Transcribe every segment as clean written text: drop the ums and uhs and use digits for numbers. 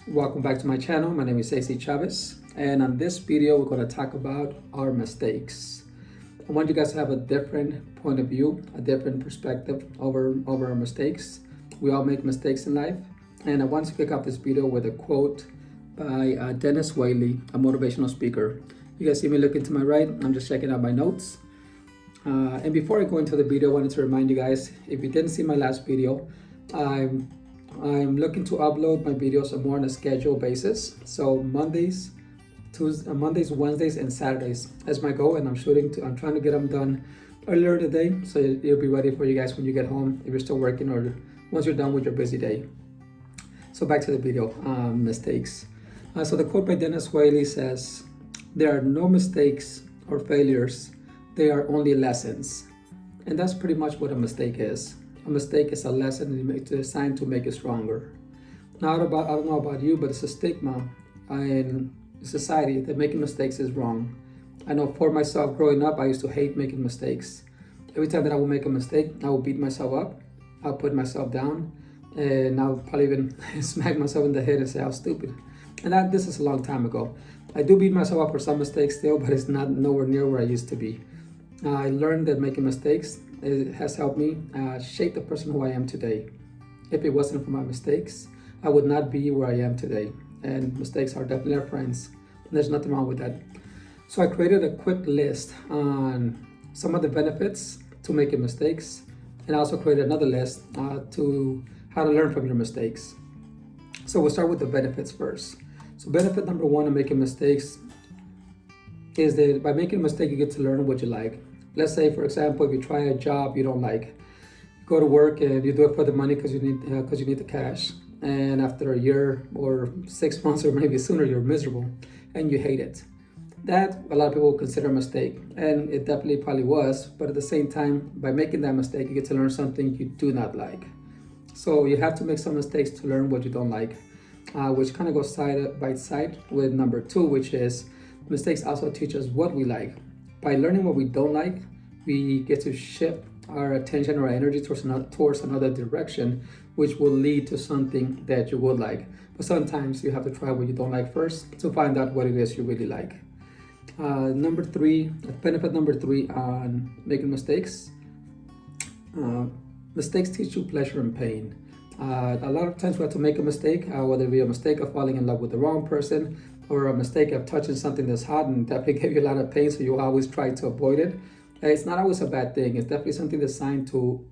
Welcome back to my channel. My name is AC Chavez, and on this video we're going to talk about our mistakes. I want you guys to have a different point of view, a different perspective over our mistakes. We all make mistakes in life, and I want to kick off this video with a quote by Dennis Whaley, a motivational speaker. You guys see me looking to my right. I'm just checking out my notes. And before I go into the video, I wanted to remind you guys, if you didn't see my last video, I'm looking to upload my videos more on a schedule basis. So Mondays, Wednesdays, and Saturdays as my goal, and I'm trying to get them done earlier today, so it'll be ready for you guys when you get home, if you're still working or once you're done with your busy day. So back to the video, mistakes. So the quote by Dennis Whaley says, "There are no mistakes or failures, they are only lessons." And that's pretty much what a mistake is. A mistake is a lesson designed to make you stronger. Now, I don't know about you, but it's a stigma in society that making mistakes is wrong. I know for myself, growing up, I used to hate making mistakes. Every time that I would make a mistake, I would beat myself up, I'll put myself down, and I'll probably even smack myself in the head and say, "How stupid." And this is a long time ago. I do beat myself up for some mistakes still, but it's not nowhere near where I used to be. I learned that making mistakes has helped me shape the person who I am today. If it wasn't for my mistakes, I would not be where I am today. And mistakes are definitely our friends. There's nothing wrong with that. So I created a quick list on some of the benefits to making mistakes, and I also created another list to how to learn from your mistakes. So we'll start with the benefits first. So benefit number one of making mistakes is that by making a mistake, you get to learn what you like. Let's say, for example, if you try a job you don't like, you go to work and you do it for the money because you need the cash, and after a year or 6 months or maybe sooner, you're miserable and you hate it. That a lot of people will consider a mistake, and it definitely probably was, but at the same time, by making that mistake, you get to learn something you do not like. So you have to make some mistakes to learn what you don't like, which kind of goes side by side with number two, which is mistakes also teach us what we like. By learning what we don't like, we get to shift our attention or our energy towards another direction, which will lead to something that you would like. But sometimes you have to try what you don't like first to find out what it is you really like. Benefit number three on making mistakes. Mistakes teach you pleasure and pain. A lot of times we have to make a mistake, whether it be a mistake of falling in love with the wrong person, or a mistake of touching something that's hot and definitely give you a lot of pain, so you always try to avoid it. It's not always a bad thing. It's definitely something designed to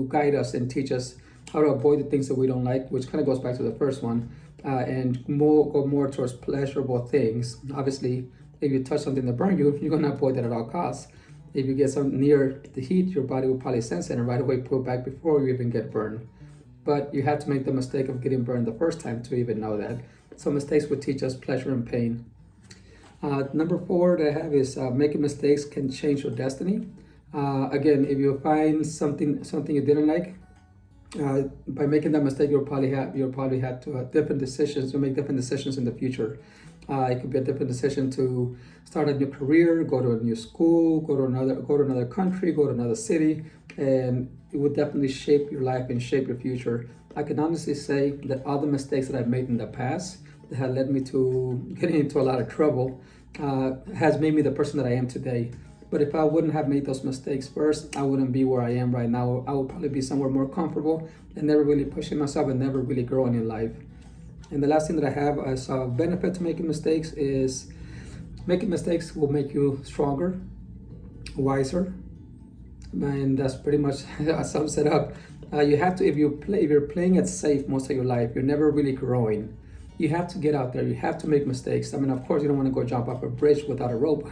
guide us and teach us how to avoid the things that we don't like, which kind of goes back to the first one, and go more towards pleasurable things. Obviously, if you touch something that burns you, you're going to avoid that at all costs. If you get something near the heat, your body will probably sense it and right away pull back before you even get burned. But you have to make the mistake of getting burned the first time to even know that. So mistakes will teach us pleasure and pain. Number four that I have is making mistakes can change your destiny. Again, if you find something you didn't like, by making that mistake, you'll probably have to different decisions. You'll make different decisions in the future. It could be a different decision to start a new career, go to a new school, go to another country, go to another city, and it would definitely shape your life and shape your future. I can honestly say that all the mistakes that I've made in the past that had led me to getting into a lot of trouble has made me the person that I am today. But if I wouldn't have made those mistakes first, I wouldn't be where I am right now. I would probably be somewhere more comfortable and never really pushing myself and never really growing in life. And the last thing that I have as a benefit to making mistakes is making mistakes will make you stronger, wiser, and that's pretty much sums it up. You have to, if you're playing it safe most of your life, you're never really growing. You have to get out there. You have to make mistakes. I mean, of course, you don't want to go jump off a bridge without a rope,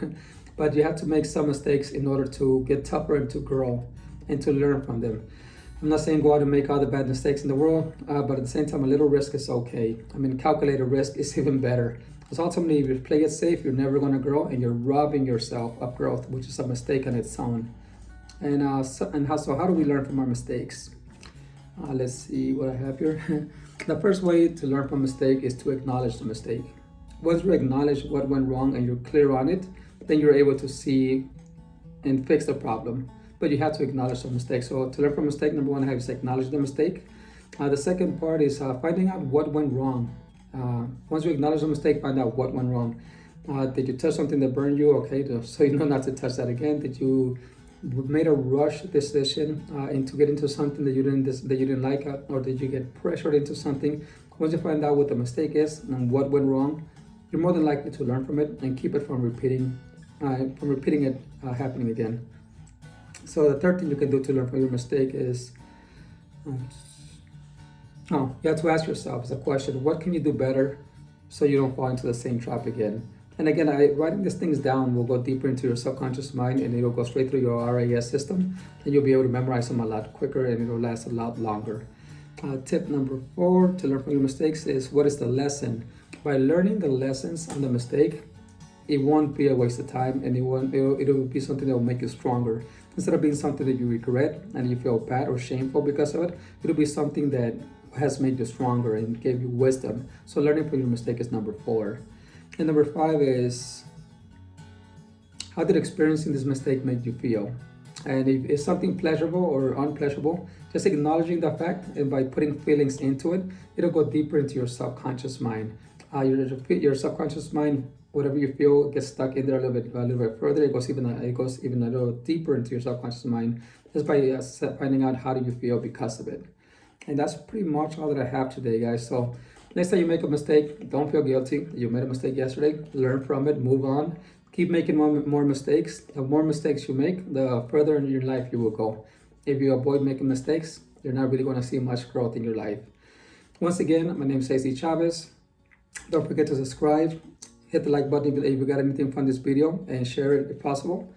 but you have to make some mistakes in order to get tougher and to grow and to learn from them. I'm not saying go out and make all the bad mistakes in the world, but at the same time, a little risk is okay. I mean, calculated risk is even better. Because ultimately, if you play it safe, you're never going to grow, and you're robbing yourself of growth, which is a mistake on its own. And how do we learn from our mistakes? Let's see what I have here. The first way to learn from a mistake is to acknowledge the mistake. Once you acknowledge what went wrong and you're clear on it, then you're able to see and fix the problem. But you have to acknowledge the mistake. So to learn from a mistake, number one, I have to acknowledge the mistake. The second part is finding out what went wrong. Once you acknowledge the mistake, find out what went wrong. Did you touch something that burned you? Okay, so you know not to touch that again. Did you made a rush decision into get into something that you didn't like, or did you get pressured into something? Once you find out what the mistake is and what went wrong, you're more than likely to learn from it and keep it from repeating it happening again. So the third thing you can do to learn from your mistake is, you have to ask yourself the question: what can you do better so you don't fall into the same trap again? And again, writing these things down will go deeper into your subconscious mind, and it'll go straight through your RAS system, and you'll be able to memorize them a lot quicker, and it'll last a lot longer. Tip number 4 to learn from your mistakes is, what is the lesson? By learning the lessons on the mistake, it won't be a waste of time, and it'll be something that will make you stronger. Instead of being something that you regret and you feel bad or shameful because of it, it'll be something that has made you stronger and gave you wisdom. So learning from your mistake is number 4. And number 5 is, how did experiencing this mistake make you feel? And if it's something pleasurable or unpleasurable, just acknowledging the fact, and by putting feelings into it, it'll go deeper into your subconscious mind. Your subconscious mind, whatever you feel, gets stuck in there a little bit further. It goes even a little deeper into your subconscious mind, just by finding out how do you feel because of it. And that's pretty much all that I have today, guys. So next time you make a mistake, don't feel guilty. You made a mistake yesterday, learn from it, move on. Keep making more mistakes. The more mistakes you make, the further in your life you will go. If you avoid making mistakes, you're not really going to see much growth in your life. Once again, my name is Untitled Chavez. Don't forget to subscribe. Hit the like button if you got anything from this video, and share it if possible.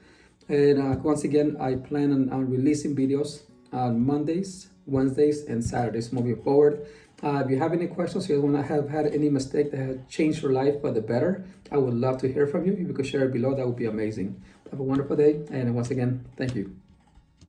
And once again, I plan on releasing videos on Mondays, Wednesdays, and Saturdays moving forward. If you have any questions, or you want to have had any mistake that has changed your life for the better, I would love to hear from you. If you could share it below, that would be amazing. Have a wonderful day, and once again, thank you.